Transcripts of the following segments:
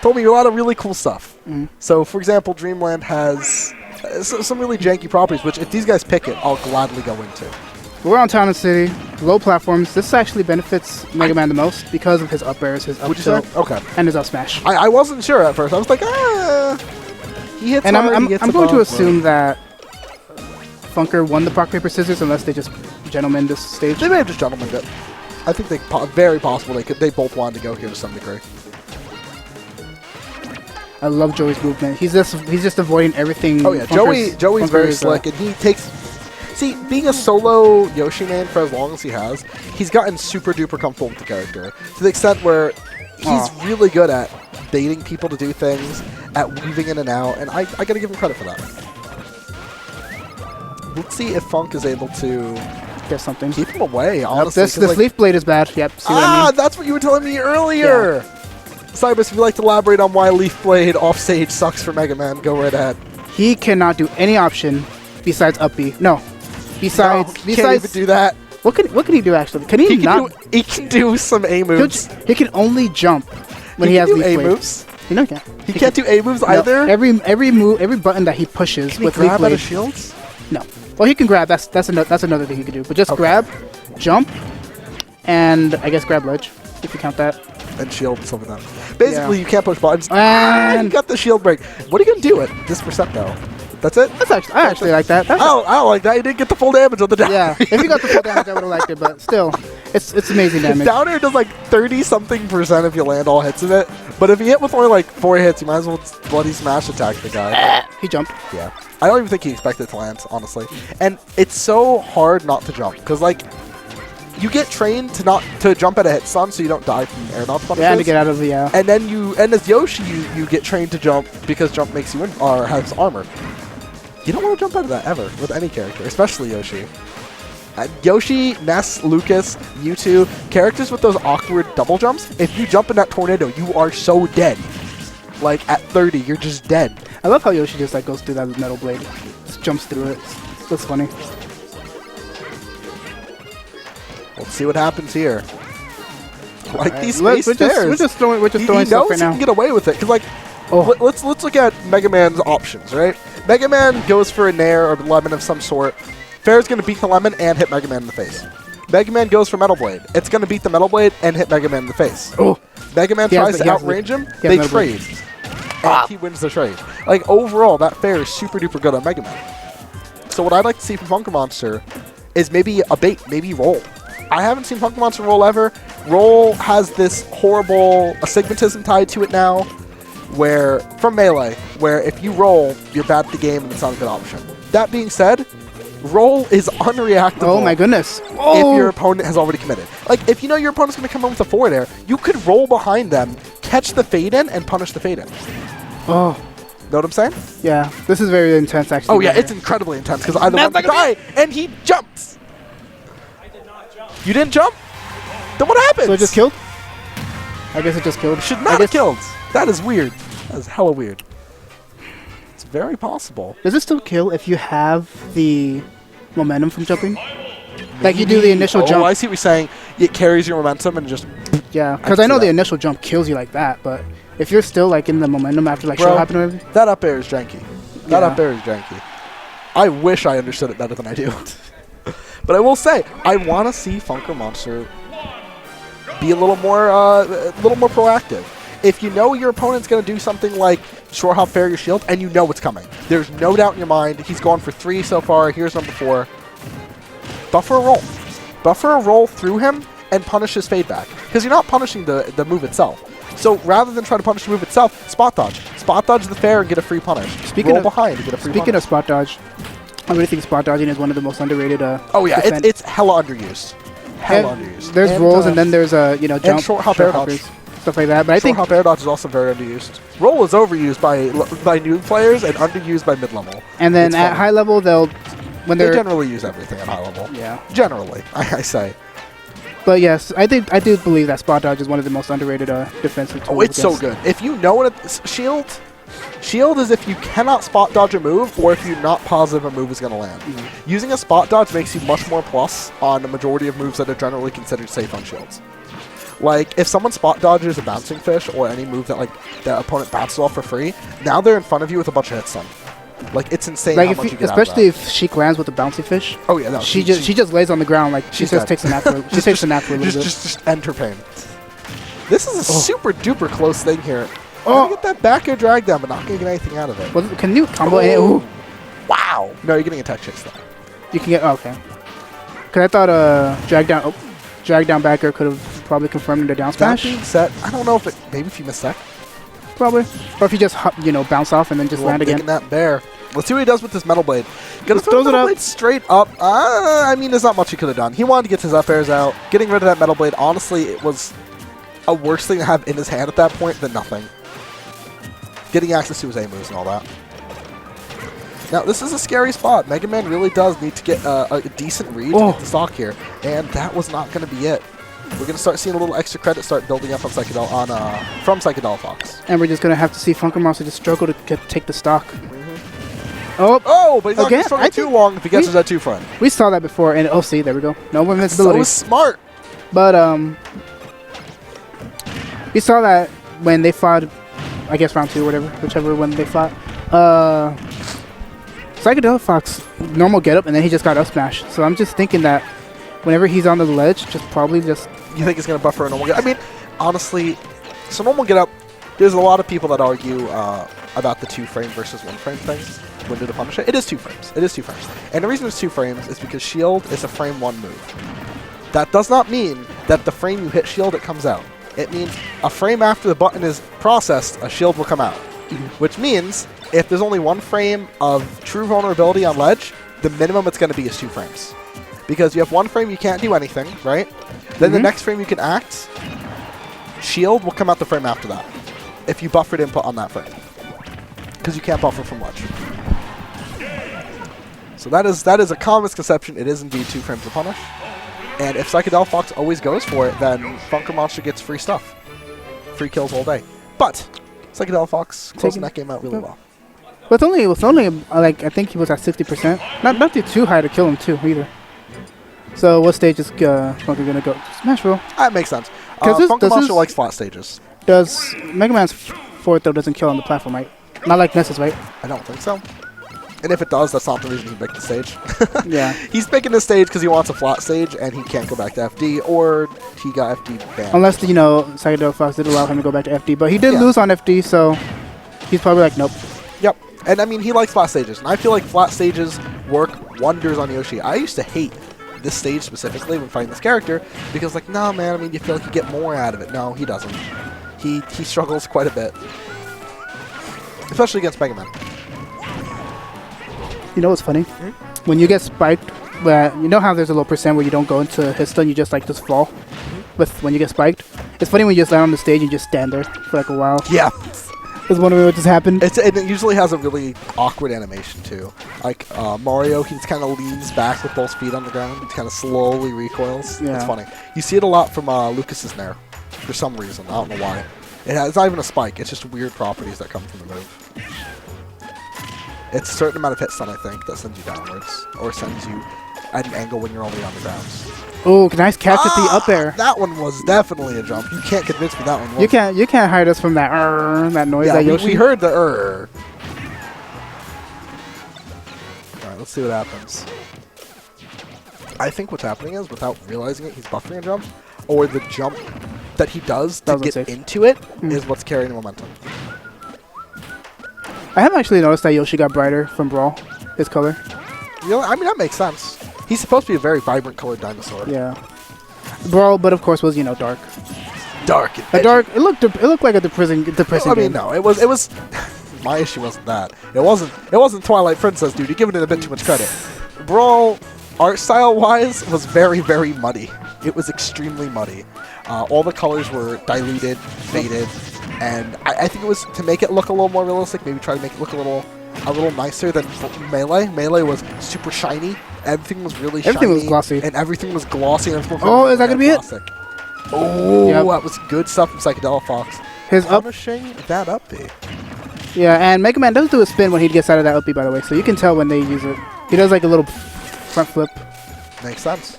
told me a lot of really cool stuff. So, for example, Dreamland has some really janky properties, which if these guys pick it, I'll gladly go into. We're on Town and City, low platforms. This actually benefits Mega Man the most because of his up airs, his up tilt, and his up smash. I wasn't sure at first. I was like, he hits and hard, I'm he gets going to above, assume that Funker won the rock, paper, scissors unless they just gentlemen this stage. They may have just gentlemened it. I think very possible they both wanted to go here to some degree. I love Joey's movement. He's just avoiding everything. Oh yeah, Joey's very slick, and he takes. See, being a solo Yoshi man for as long as he has, he's gotten super duper comfortable with the character to the extent where he's really good at baiting people to do things, at weaving in and out, and I gotta give him credit for that. Let's see if Funk is able to get something. Keep him away, honestly. This leaf blade is bad. Yep. See what I mean? That's what you were telling me earlier. Yeah. Cybus, if you'd like to elaborate on why Leaf Blade offstage sucks for Mega Man, go right ahead. He cannot do any option besides up B. No. Besides, he can't even do that. What can he do actually? Can he not? He can do some A moves. He can only jump when he has Leaf Blade. A moves. You know he can't. He can't do A moves either. Every button that he pushes with Leaf Blade. Out of shields? No. Well, he can grab. That's another thing he can do. But just grab, jump, and I guess grab ledge if you count that. And shield some of them. Basically, you can't push buttons. And you got the shield break. What are you gonna do with this percent though? That's it? I actually like that. I don't like that. You didn't get the full damage on the down. Yeah, if you got the full damage, I would have liked it, but still, it's amazing damage. Down air does like 30-something% if you land all hits of it, but if you hit with only like 4 hits, you might as well bloody smash attack the guy. He jumped. Yeah. I don't even think he expected to land, honestly. And it's so hard not to jump, because like, you get trained to jump at a hit stun so you don't die from air dodge punishes. Yeah, to get out of the And then and as Yoshi, you get trained to jump because jump makes you or has armor. You don't want to jump out of that ever with any character, especially Yoshi. Yoshi, Ness, Lucas, Mewtwo, characters with those awkward double jumps, if you jump in that tornado, you are so dead. Like, at 30, you're just dead. I love how Yoshi just like goes through that metal blade. Just jumps through it. That's funny. Let's see what happens here. Like these space stairs. We're just throwing stuff right now. He knows he can get away with it. Because, like, let's look at Mega Man's options, right? Mega Man goes for a Nair or lemon of some sort. Fair's going to beat the lemon and hit Mega Man in the face. Mega Man goes for Metal Blade. It's going to beat the Metal Blade and hit Mega Man in the face. Mega Man tries to outrange him. They trade. And he wins the trade. Like, overall, that Fair is super duper good on Mega Man. So what I'd like to see from Funkermonster is maybe a bait, maybe roll. I haven't seen Funkermonster roll ever. Roll has this horrible astigmatism tied to it now, from Melee, where if you roll, you're bad at the game and it's not a good option. That being said, roll is unreactable. Oh my goodness. If your opponent has already committed. Like, if you know your opponent's going to come in with a forward air, you could roll behind them, catch the fade in, and punish the fade in. Know what I'm saying? Yeah, this is very intense actually. Oh yeah, it's incredibly intense because either one die, and he jumps. You didn't jump? Then what happened? So it just killed? I guess it just killed. It should not have killed. That is weird. That is hella weird. It's very possible. Does it still kill if you have the momentum from jumping? Like you do the initial jump. Oh, I see what you're saying. It carries your momentum and just... Yeah, because I know the initial jump kills you like that, but if you're still like in the momentum after like shell happened or everything. That up air is janky. That up air is janky. I wish I understood it better than I do. But I will say, I want to see Funkermonster be a little more proactive. If you know your opponent's going to do something like short hop fair your shield, and you know it's coming, there's no doubt in your mind. He's gone for 3 so far. Here's number 4. Buffer a roll. Buffer a roll through him and punish his fade back. Because you're not punishing the move itself. So rather than try to punish the move itself, spot dodge. Spot dodge the fair and get a free punish. Roll behind and get a free punish. Speaking of spot dodge, I really think spot dodging is one of the most underrated. Oh yeah, it's hella underused. Hella underused. There's rolls and then there's jump, and short hop air dodge, stuff like that. But I think short hop air dodge is also very underused. Roll is overused by new players and underused by mid level. And then at high level, they generally use everything at high level. Yeah, generally, I say. But yes, I do believe that spot dodge is one of the most underrated defensive tools. Oh, it's so good. If you know what shield is if you cannot spot dodge a move or if you're not positive a move is going to land. Using a spot dodge makes you much more plus on the majority of moves that are generally considered safe on shields. Like, if someone spot dodges a bouncing fish or any move that, like, the opponent bounces off for free, now they're in front of you with a bunch of hits on. Like, it's insane Like how if much you, you get especially out of if she lands with the bouncy fish. that. Oh, yeah, no. She just lays on the ground like she she's just dead. takes a nap for she takes a nap for a little bit. Just enter pain. This is a super duper close thing here. Oh. Gonna get that back air drag down, but not gonna get anything out of it. Well, can you combo it? Ooh. Wow. No, you're getting a tech chase though. You can get okay. Cause I thought drag down back air could have probably confirmed the down That smash. being said, I don't know if it. Maybe if you miss that. Probably. Or if you just bounce off and then just land again. That bear. Let's see what he does with this metal blade. Gonna Just throw throws the it metal up. blade straight up. I mean, there's not much he could have done. He wanted to get his up airs out. Getting rid of that metal blade, honestly, it was a worse thing to have in his hand at that point than nothing. Getting access to his A moves and all that. Now, this is a scary spot. Mega Man really does need to get a decent read to get the stock here, and that was not going to be it. We're going to start seeing a little extra credit start building up on from Psychedelifox. And we're just gonna have to see Funkermonster just struggle to take the stock. Oh, but he's not Again, going to struggle too long if he gets his that 2 front. We saw that before, and oh, see, there we go. No more So invincibility. smart. But we saw that when they fought, I guess round 2 or whatever, whichever one they fought. Psychedelifox normal getup, and then he just got up smash. So I'm just thinking that whenever he's on the ledge, You think he's going to buffer a normal get? I mean, honestly, so normal get up, there's a lot of people that argue about the 2 frame versus 1 frame thing. When to punish it. It is 2 frames. It is 2 frames. And the reason it's 2 frames is because shield is a frame 1 move. That does not mean that the frame you hit shield, it comes out. It means a frame after the button is processed, a shield will come out. Which means if there's only 1 frame of true vulnerability on ledge, the minimum it's going to be is 2 frames. Because you have 1 frame you can't do anything, right? Then the next frame you can act, shield will come out the frame after that. If you buffered input on that frame. Because you can't buffer from ledge. So that is a common misconception. It is indeed 2 frames to punish. And if Psychedelifox always goes for it, then Funkermonster gets free stuff. Free kills all day. But Psychedelifox closing that game out really well. But it was only like I think he was at 60%. Not too high to kill him too either. So what stage is Funker gonna go? Smash Bro. That makes sense. Because Funkermonster likes flat stages. Does Mega Man's 4th though doesn't kill on the platform, right? Not like Ness's, right? I don't think so. And if it does, that's not the reason he picked the stage. Yeah. He's picking the stage because he wants a flat stage and he can't go back to FD, or he got FD banned. Unless, Psychedelifox did allow him to go back to FD. But he did lose on FD, so he's probably like, nope. Yep. And I mean, he likes flat stages. And I feel like flat stages work wonders on Yoshi. I used to hate this stage specifically when fighting this character because, like, no, man, I mean, you feel like you get more out of it. No, he doesn't. He struggles quite a bit. Especially against Mega Man. You know what's funny? When you get spiked, you know how there's a little percent where you don't go into hit stun, you just fall when you get spiked? It's funny when you just land on the stage and just stand there for like a while. Yeah. I was wondering what just happened. And it usually has a really awkward animation too. Like Mario, he just kind of leans back with both feet on the ground. He kind of slowly recoils. Yeah. It's funny. You see it a lot from Lucas's Nair for some reason. I don't know why. It's not even a spike. It's just weird properties that come from the move. It's a certain amount of hit stun, I think, that sends you downwards. Or sends you at an angle when you're only on the ground. Oh, nice catch at the up air. That one was definitely a jump. You can't convince me that one was. You can't hide us from that that noise. Yeah, that Yoshi. we heard the Alright, let's see what happens. I think what's happening is, without realizing it, he's buffering a jump. Or the jump that he does to get into it is what's carrying the momentum. I haven't actually noticed that Yoshi got brighter from Brawl, his color. You know, I mean, that makes sense. He's supposed to be a very vibrant colored dinosaur. Yeah. Brawl, but of course was, dark. Dark. It looked like a depressing I mean, game. no, it was my issue wasn't that. It wasn't Twilight Princess, dude. You're giving it a bit too much credit. Brawl, art style wise, was very, very muddy. It was extremely muddy. All the colors were diluted, faded, and I think it was to make it look a little more realistic. Maybe try to make it look a little nicer than Melee. Melee was super shiny. Everything was really shiny. Everything was glossy. And everything was glossy. And everything was oh, is that gonna be it? Oh, yep. That was good stuff from Psychedelifox. His punishing that up B. Yeah, and Mega Man does do a spin when he gets out of that up B, by the way, so you can tell when they use it. He does like a little front flip. Makes sense.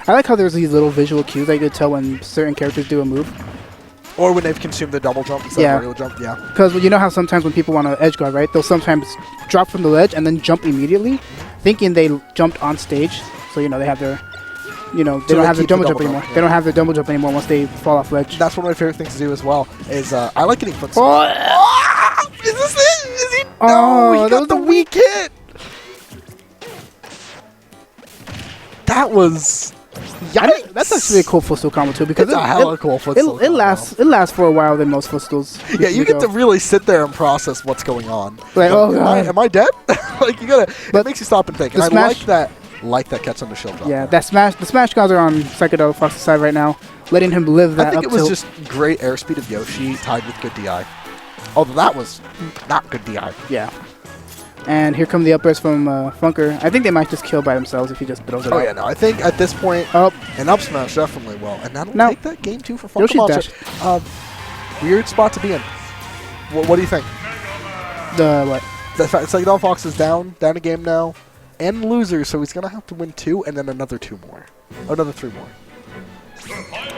I like how there's these little visual cues that you could tell when certain characters do a move. Or when they've consumed the double jump instead of regular jump, yeah. Because you know how sometimes when people want to edge guard, right? They'll sometimes drop from the ledge and then jump immediately, thinking they jumped on stage. So, you know, they have their, they don't have their double jump anymore. They don't have their double jump anymore once they fall off ledge. That's one of my favorite things to do as well, is I like getting foot Is this it? Is he? Oh, No, he got the weak hit! That was... Yikes! That's actually a cool footstool combo too, because it's a hella cool footstool it lasts for a while than most footstools. Yeah, you get to really sit there and process what's going on. Like, oh god, am I dead? Like you gotta. It makes you stop and think. And I like that catch on the shield drop. Yeah, the smash gods are on Psychedelifox's side right now, letting him live that. I think it was just great airspeed of Yoshi tied with good DI. Although that was not good DI. Yeah. And here come the up airs from Funker. I think they might just kill by themselves if he just throws it out. Oh yeah, no. I think at this point, an up smash definitely will, and that'll take that game 2 for Funkermonster. Weird spot to be in. What do you think? The what? The fact Psychedelifox is down a game now, and loser, so he's gonna have to win 2 and then another 2 more, another 3 more.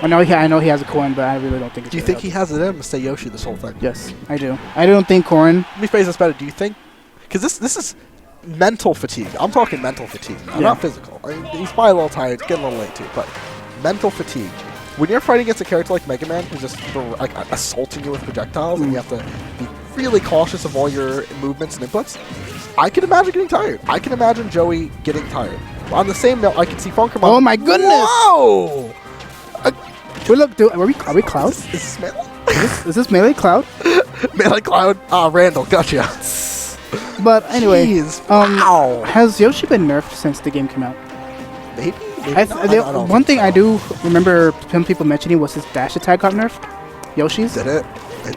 I know he has a coin, but I really don't think. Do you think he has it in him to stay Yoshi this whole thing? Yes, I do. I don't think Corin. Let me phrase this better. Do you think? Because this is mental fatigue. I'm talking mental fatigue, not physical. I mean, he's probably a little tired, getting a little late too, but mental fatigue. When you're fighting against a character like Mega Man, who's just like assaulting you with projectiles, and you have to be really cautious of all your movements and inputs, I can imagine getting tired. I can imagine Joey getting tired. On the same note, I can see Funkermonster. Oh my goodness! Whoa! Are we Cloud? Is this Melee? Is this Melee Cloud? Melee Cloud? Randall, gotcha. But anyway, wow. Has Yoshi been nerfed since the game came out? Maybe one thing I do remember people mentioning was his dash attack got nerfed. Yoshi's. Did it?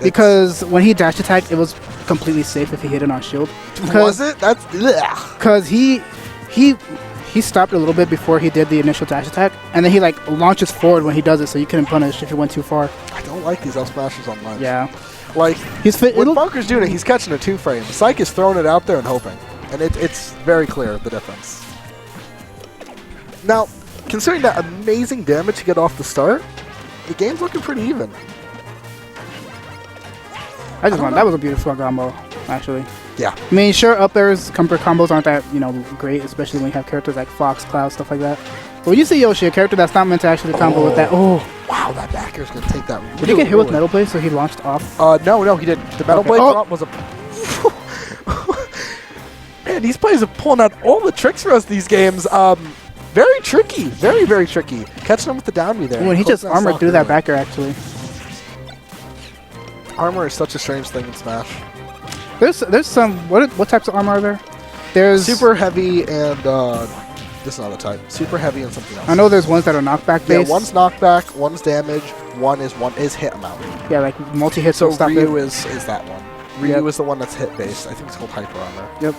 Because when he dash attacked, it was completely safe if he hit it on shield. Was it? That's because he stopped a little bit before he did the initial dash attack, and then he like launches forward when he does it, so you couldn't punish if he went too far. I don't like these up smashes on ledge. Yeah. Like, when Funker's doing it, he's catching a 2-frame. Psych is throwing it out there and hoping. And it's very clear, the difference. Now, considering that amazing damage you get off the start, the game's looking pretty even. That was a beautiful combo, actually. Yeah. I mean, sure, up airs combos aren't that, great, especially when you have characters like Fox, Cloud, stuff like that. But when you see Yoshi, a character that's not meant to actually combo with that, wow, that back air's going to take that. Did he get hit with Metal Blade, so he launched off? No, he didn't. The Metal Blade drop was a... Man, these players are pulling out all the tricks for us these games. Very tricky. Very, very tricky. Catching them with the down B there. When he just armored through that back air, actually. Armor is such a strange thing in Smash. There's some... What types of armor are there? There's... Super heavy and... this is another type. Super heavy and something else. I know there's ones that are knockback based. Yeah, one's knockback, one's damage, one is hit amount. Yeah, like multi-hits. So Ryu is that one. Ryu is the one that's hit based. I think it's called hyper armor. Yep.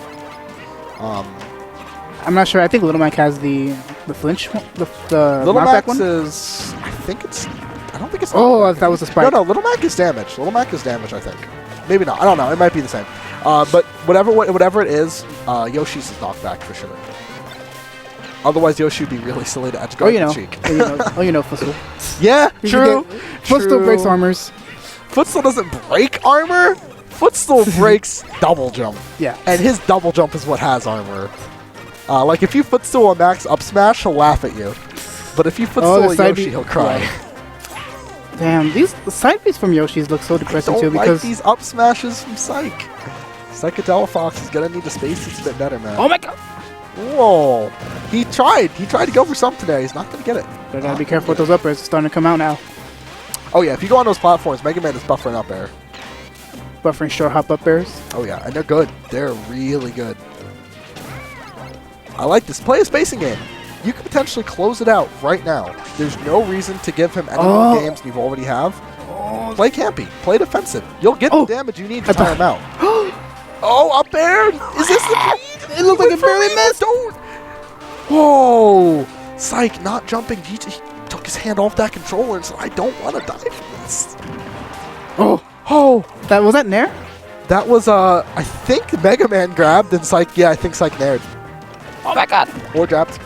I'm not sure. I think Little Mac has the flinch one, the Little knockback Mac's one. is I don't think it's. Oh, that was a spike. No, Little Mac is damage. Little Mac is damage. I think. Maybe not. I don't know. It might be the same. But whatever it is, Yoshi's is knockback for sure. Otherwise, Yoshi would be really silly to edge guard the cheek. Footstool. Yeah, true. Footstool breaks armors. Footstool doesn't break armor. Footstool breaks double jump. Yeah. And his double jump is what has armor. Like, if you Footstool a max up smash, he'll laugh at you. But if you Footstool a Yoshi, he'll cry. Yeah. Damn, the side beats from Yoshi's look so depressing too, because... I don't like these up smashes from Psych. Psychedelifox is gonna need a space that's a bit better, man. Oh my god! Whoa. He tried to go for something there. He's not gonna get it. But gotta be careful with those up airs. It's starting to come out now. Oh yeah, if you go on those platforms, Mega Man is buffering up air. Buffering short hop up airs. Oh yeah, and they're good. They're really good. I like this. Play a spacing game. You could potentially close it out right now. There's no reason to give him any more games than you already have. Play campy. Play defensive. You'll get the damage you need to tire him out. Oh, up air! Is this the... It looked like it barely missed! Don't... Whoa! Psych, not jumping. He took his hand off that controller and said, I don't want to die from this. Oh! Was that Nair? That was, I think Mega Man grabbed and Psych... Yeah, I think Psych naired. Oh my god! Or dropped.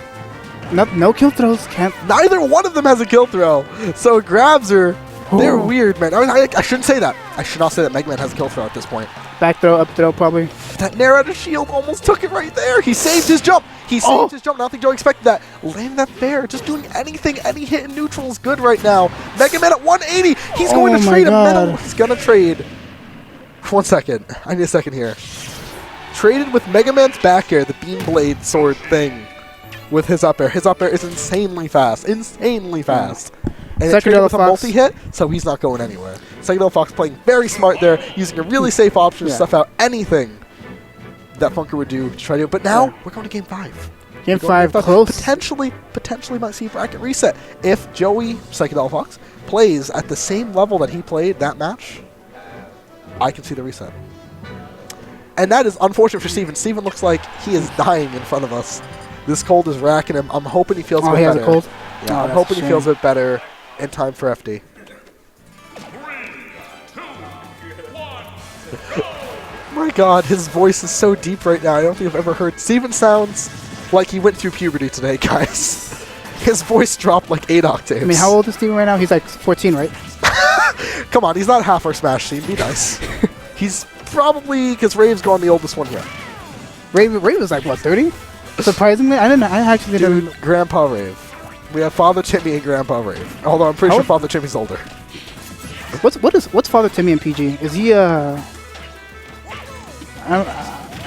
No kill throws. Can't. Neither one of them has a kill throw. So grabs are, they're weird, man. I shouldn't say that. I should not say that Mega Man has a kill throw at this point. Back throw, up throw, probably. That Nair out of shield almost took it right there. He saved his jump. He saved his jump. I don't think Joe expected that. Landing that fair, just doing anything, any hit in neutral is good right now. Mega Man at 180. He's going to trade a medal. He's going to trade. 1 second. I need a second here. Traded with Mega Man's back air, the Beam Blade sword thing, with his up air. His up air is insanely fast. Insanely fast. And it's traded with a multi-hit, so he's not going anywhere. Psychedelifox playing very smart there, using a really safe option to stuff out anything that Funker would do to try to do it. But now, we're going to Game 5. Game 5, close. Potentially might see bracket reset. If Joey Psychedelifox plays at the same level that he played that match, I can see the reset. And that is unfortunate for Steven. Steven looks like he is dying in front of us. This cold is racking him. I'm hoping he feels a bit better. Has a cold? Yeah, I'm hoping he feels a bit better in time for FD. 3, 2, 1. My God, his voice is so deep right now. I don't think I've ever heard. Steven sounds like he went through puberty today, guys. His voice dropped like 8 octaves. I mean, how old is Steven right now? He's like 14, right? Come on, he's not half our Smash team. Be nice. He's probably, because Rave's gone the oldest one here. Rave was like, what, 30? Surprisingly, I actually didn't. Grandpa Rave. We have Father Timmy and Grandpa Rave. Although I'm pretty sure Father Timmy's older. What's Father Timmy in PG? Is he because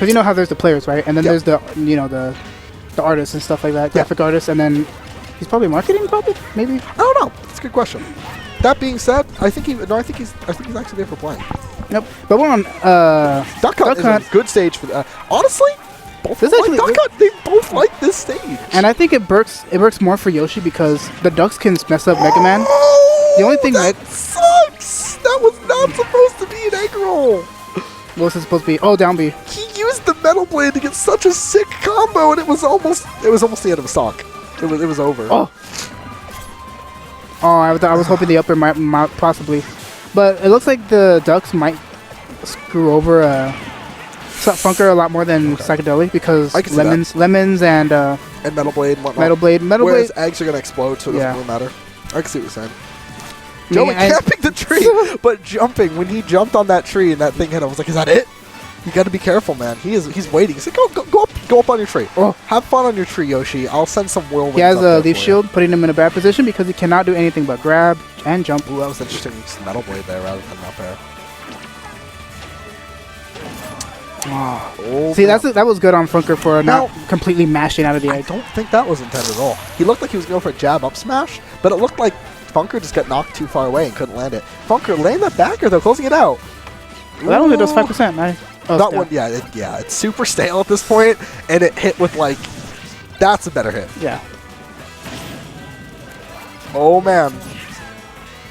you know how there's the players, right? And then there's the the artists and stuff like that, graphic artists, and then he's probably marketing, maybe. I don't know. That's a good question. That being said, I think he's actually there for playing. Yep. But we're on Duck Hunt is a good stage for honestly. Both they both like this stage. And I think it works more for Yoshi because the ducks can mess up Mega Man. The only thing that sucks. That was not supposed to be an egg roll. What was it supposed to be? Oh, down B. He used the Metal Blade to get such a sick combo, and it was almost the end of the stock. It was over. I was hoping the upper might possibly, but it looks like the ducks might screw over Funker a lot more than Psychedelic because lemons and Metal Blade and whatnot. Whereas eggs are gonna explode, so it doesn't really matter. I can see what you're saying. Joey camping the tree, but jumping. When he jumped on that tree and that thing hit him, I was like, "Is that it?" You got to be careful, man. He's waiting. He's like, "Go up on your tree. Have fun on your tree, Yoshi. I'll send some whirlwinds." He has a leaf shield, putting him in a bad position because he cannot do anything but grab and jump. Ooh, that was interesting. Just Metal Blade there rather than up air. See, that was good on Funker for not completely mashing out of the edge. I don't think that was intended at all. He looked like he was going for a jab up smash, but it looked like Funker just got knocked too far away and couldn't land it. Funker laying that backer though, closing it out. Well, that only does 5%. That one, it's super stale at this point, and it hit with like, that's a better hit. Yeah. Oh man.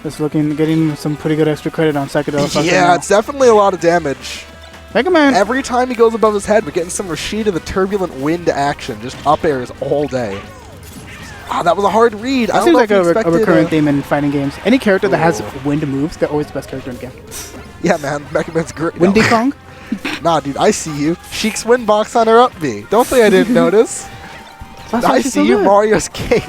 It's getting some pretty good extra credit on Psychedelifox. Yeah, it's definitely a lot of damage. Mega Man. Every time he goes above his head, we're getting some Rashida the Turbulent Wind action. Just up airs all day. That was a hard read. That seems like a recurring theme in fighting games. Any character that has wind moves, they're always the best character in the game. Yeah, man. Mega Man's great. Windy Kong? Nah, dude. I see you. Sheik's wind box on her up B. Don't say I didn't notice. I see you, Mario's Cave.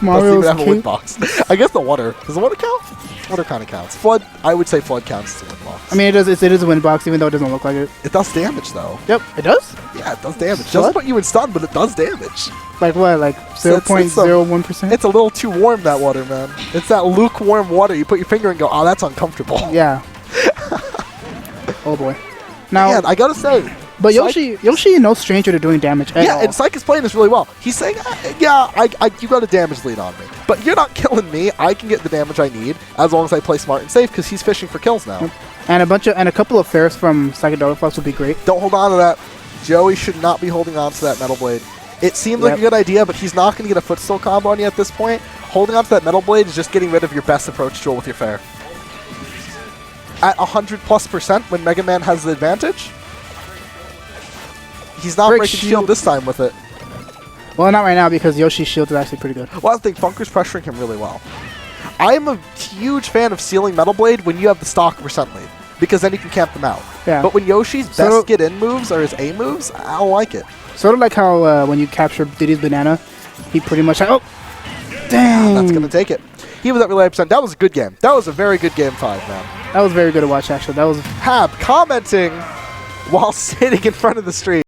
Mario's Cave? Have a wind box. I guess the water. Does the water count? Water kind of counts. Flood, I would say Flood counts as a wind box. I mean, it is a wind box, even though it doesn't look like it. It does damage, though. Yep, it does? Yeah, it does damage. It doesn't put you in stun, but it does damage. Like what? Like 0.01%? It's a little too warm, that water, man. It's that lukewarm water. You put your finger and go, oh, that's uncomfortable. Yeah. Oh, boy. Now, man, I gotta say. But Yoshi, no stranger to doing damage at all. And Psych is playing this really well. He's saying, you got a damage lead on me. But you're not killing me. I can get the damage I need as long as I play smart and safe because he's fishing for kills now. And a couple of fairs from Psychedelifox would be great. Don't hold on to that. Joey should not be holding on to that Metal Blade. It seemed like a good idea, but he's not going to get a footstool combo on you at this point. Holding on to that Metal Blade is just getting rid of your best approach duel with your fair. At 100+% when Mega Man has the advantage, he's not breaking shield this time with it. Well, not right now because Yoshi's shield is actually pretty good. Well, I think Funker's pressuring him really well. I'm a huge fan of sealing Metal Blade when you have the stock percent lead, because then you can camp them out. Yeah. But when Yoshi's best get-in moves are his A moves, I don't like it. Sort of like how when you capture Diddy's banana, he pretty much. Oh, dang! That's going to take it. He was at relay percent. That was a good game. That was a very good game 5, man. That was very good to watch, actually. That was Hab commenting while sitting in front of the stream.